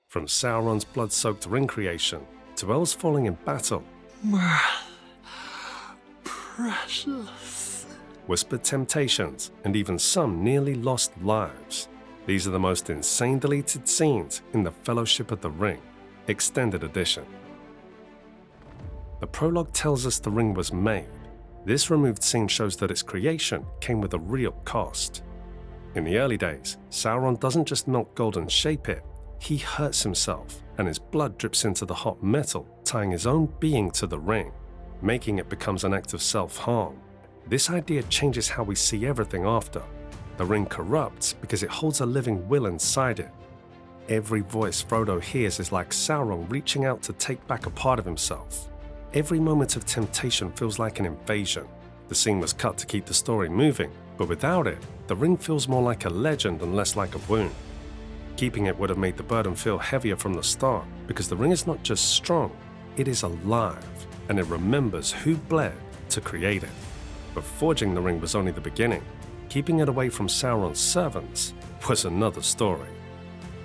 From Sauron's blood-soaked ring creation to elves falling in battle, precious. whispered temptations, and even some nearly lost lives. These are the most insane deleted scenes in the Fellowship of the Ring, Extended Edition. The prologue tells us the ring was made. This removed scene shows that its creation came with a real cost. In the early days, Sauron doesn't just melt gold and shape it, he hurts himself, and his blood drips into the hot metal, tying his own being to the ring, making it becomes an act of self-harm. This idea changes how we see everything after. The ring corrupts because it holds a living will inside it. Every voice Frodo hears is like Sauron reaching out to take back a part of himself. Every moment of temptation feels like an invasion. The scene was cut to keep the story moving, but without it, the ring feels more like a legend and less like a wound. Keeping it would have made the burden feel heavier from the start, because the ring is not just strong, it is alive, and it remembers who bled to create it. But forging the ring was only the beginning. Keeping it away from Sauron's servants was another story.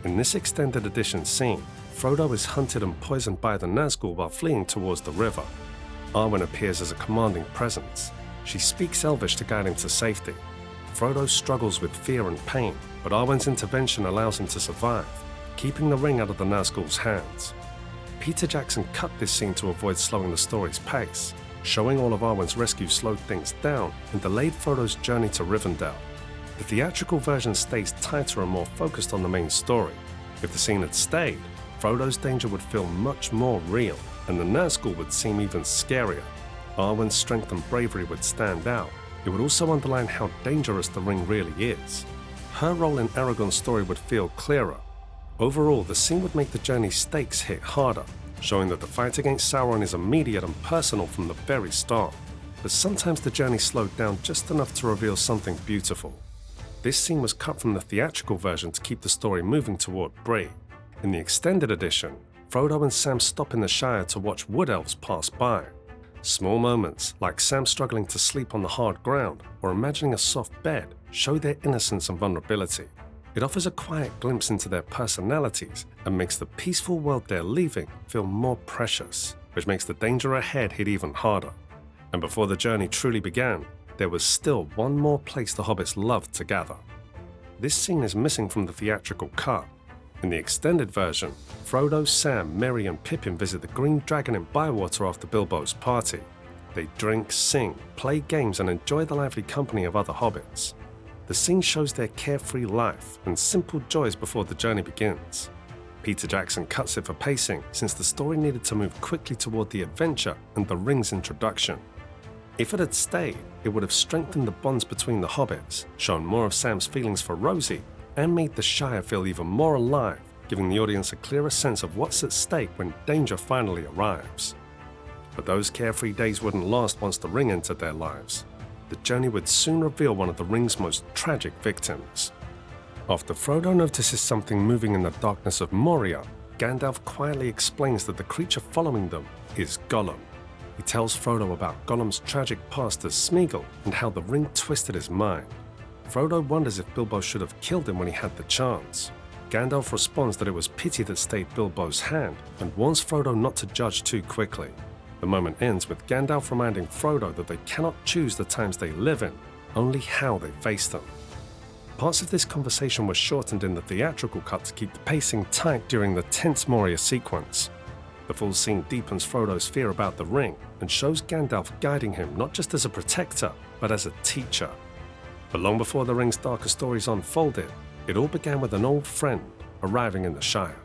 In this extended edition scene, Frodo is hunted and poisoned by the Nazgul while fleeing towards the river. Arwen appears as a commanding presence. She speaks Elvish to guide him to safety. Frodo struggles with fear and pain, but Arwen's intervention allows him to survive, keeping the ring out of the Nazgul's hands. Peter Jackson cut this scene to avoid slowing the story's pace, showing all of Arwen's rescue slowed things down and delayed Frodo's journey to Rivendell. The theatrical version stays tighter and more focused on the main story. If the scene had stayed, Frodo's danger would feel much more real, and the Nazgul would seem even scarier. Arwen's strength and bravery would stand out. It would also underline how dangerous the ring really is. Her role in Aragorn's story would feel clearer. Overall, the scene would make the journey's stakes hit harder, showing that the fight against Sauron is immediate and personal from the very start. But sometimes the journey slowed down just enough to reveal something beautiful. This scene was cut from the theatrical version to keep the story moving toward Bree. In the extended edition, Frodo and Sam stop in the Shire to watch wood elves pass by. Small moments, like Sam struggling to sleep on the hard ground or imagining a soft bed, show their innocence and vulnerability. It offers a quiet glimpse into their personalities and makes the peaceful world they're leaving feel more precious, which makes the danger ahead hit even harder. And before the journey truly began, there was still one more place the hobbits loved to gather. This scene is missing from the theatrical cut. In the extended version, Frodo, Sam, Merry and Pippin visit the Green Dragon in Bywater after Bilbo's party. They drink, sing, play games and enjoy the lively company of other hobbits. The scene shows their carefree life and simple joys before the journey begins. Peter Jackson cuts it for pacing since the story needed to move quickly toward the adventure and the ring's introduction. If it had stayed, it would have strengthened the bonds between the hobbits, shown more of Sam's feelings for Rosie, and made the Shire feel even more alive, giving the audience a clearer sense of what's at stake when danger finally arrives. But those carefree days wouldn't last once the ring entered their lives. The journey would soon reveal one of the ring's most tragic victims. After Frodo notices something moving in the darkness of Moria, Gandalf quietly explains that the creature following them is Gollum. He tells Frodo about Gollum's tragic past as Smeagol and how the ring twisted his mind. Frodo wonders if Bilbo should have killed him when he had the chance. Gandalf responds that it was pity that stayed Bilbo's hand and warns Frodo not to judge too quickly. The moment ends with Gandalf reminding Frodo that they cannot choose the times they live in, only how they face them. Parts of this conversation were shortened in the theatrical cut to keep the pacing tight during the tense Moria sequence. The full scene deepens Frodo's fear about the ring and shows Gandalf guiding him not just as a protector, but as a teacher. But long before the ring's darker stories unfolded, it all began with an old friend arriving in the Shire.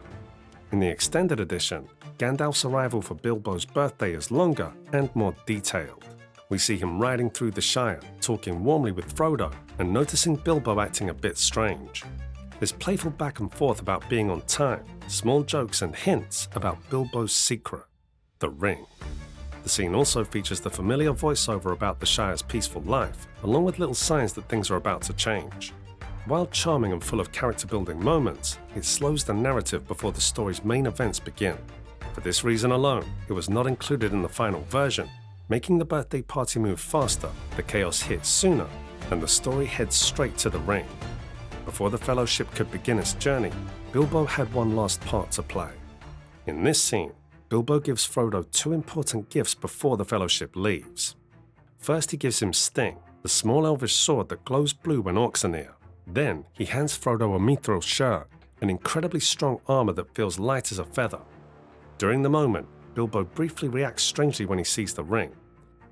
In the extended edition, Gandalf's arrival for Bilbo's birthday is longer and more detailed. We see him riding through the Shire, talking warmly with Frodo, and noticing Bilbo acting a bit strange. There's playful back and forth about being on time, small jokes and hints about Bilbo's secret, the ring. The scene also features the familiar voiceover about the Shire's peaceful life, along with little signs that things are about to change. While charming and full of character-building moments, it slows the narrative before the story's main events begin. For this reason alone, it was not included in the final version, making the birthday party move faster, the chaos hit sooner, and the story heads straight to the ring. Before the Fellowship could begin its journey, Bilbo had one last part to play. In this scene, Bilbo gives Frodo two important gifts before the Fellowship leaves. First, he gives him Sting, the small elvish sword that glows blue when orcs are near. Then, he hands Frodo a mithril shirt, an incredibly strong armor that feels light as a feather. During the moment, Bilbo briefly reacts strangely when he sees the ring.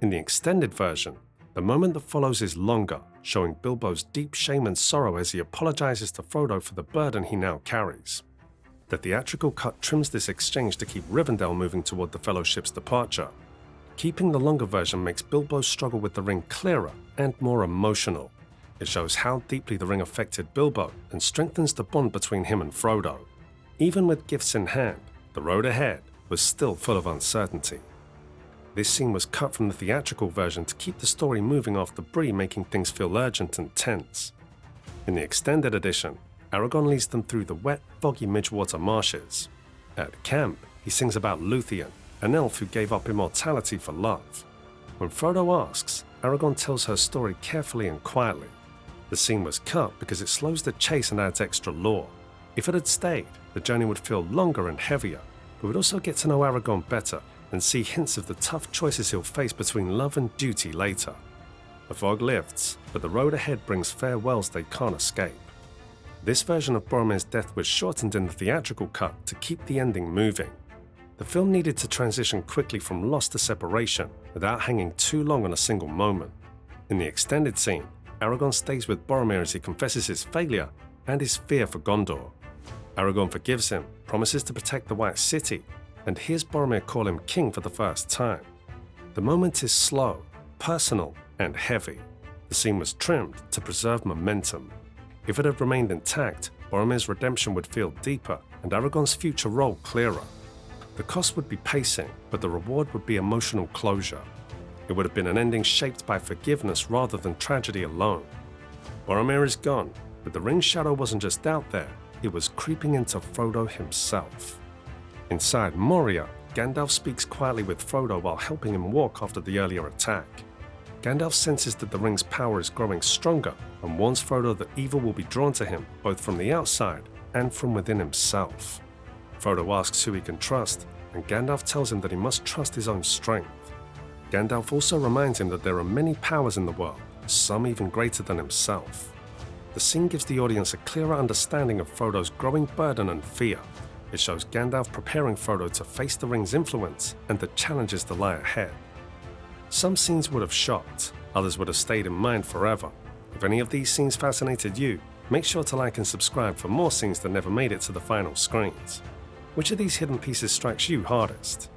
In the extended version, the moment that follows is longer, showing Bilbo's deep shame and sorrow as he apologizes to Frodo for the burden he now carries. The theatrical cut trims this exchange to keep Rivendell moving toward the Fellowship's departure. Keeping the longer version makes Bilbo's struggle with the ring clearer and more emotional. It shows how deeply the ring affected Bilbo and strengthens the bond between him and Frodo. Even with gifts in hand, the road ahead was still full of uncertainty. This scene was cut from the theatrical version to keep the story moving after Bree, making things feel urgent and tense. In the extended edition, Aragorn leads them through the wet, foggy Midgewater marshes. At camp, he sings about Luthien, an elf who gave up immortality for love. When Frodo asks, Aragorn tells her story carefully and quietly. The scene was cut because it slows the chase and adds extra lore. If it had stayed, the journey would feel longer and heavier, but we'd also get to know Aragorn better and see hints of the tough choices he'll face between love and duty later. The fog lifts, but the road ahead brings farewells they can't escape. This version of Boromir's death was shortened in the theatrical cut to keep the ending moving. The film needed to transition quickly from loss to separation without hanging too long on a single moment. In the extended scene, Aragorn stays with Boromir as he confesses his failure and his fear for Gondor. Aragorn forgives him, promises to protect the White City, and hears Boromir call him king for the first time. The moment is slow, personal, and heavy. The scene was trimmed to preserve momentum. If it had remained intact, Boromir's redemption would feel deeper and Aragorn's future role clearer. The cost would be pacing, but the reward would be emotional closure. It would have been an ending shaped by forgiveness rather than tragedy alone. Boromir is gone, but the ring's shadow wasn't just out there, it was creeping into Frodo himself. Inside Moria, Gandalf speaks quietly with Frodo while helping him walk after the earlier attack. Gandalf senses that the ring's power is growing stronger and warns Frodo that evil will be drawn to him both from the outside and from within himself. Frodo asks who he can trust, and Gandalf tells him that he must trust his own strength. Gandalf also reminds him that there are many powers in the world, some even greater than himself. The scene gives the audience a clearer understanding of Frodo's growing burden and fear. It shows Gandalf preparing Frodo to face the ring's influence and the challenges that lie ahead. Some scenes would have shocked, others would have stayed in mind forever. If any of these scenes fascinated you, make sure to like and subscribe for more scenes that never made it to the final screens. Which of these hidden pieces strikes you hardest?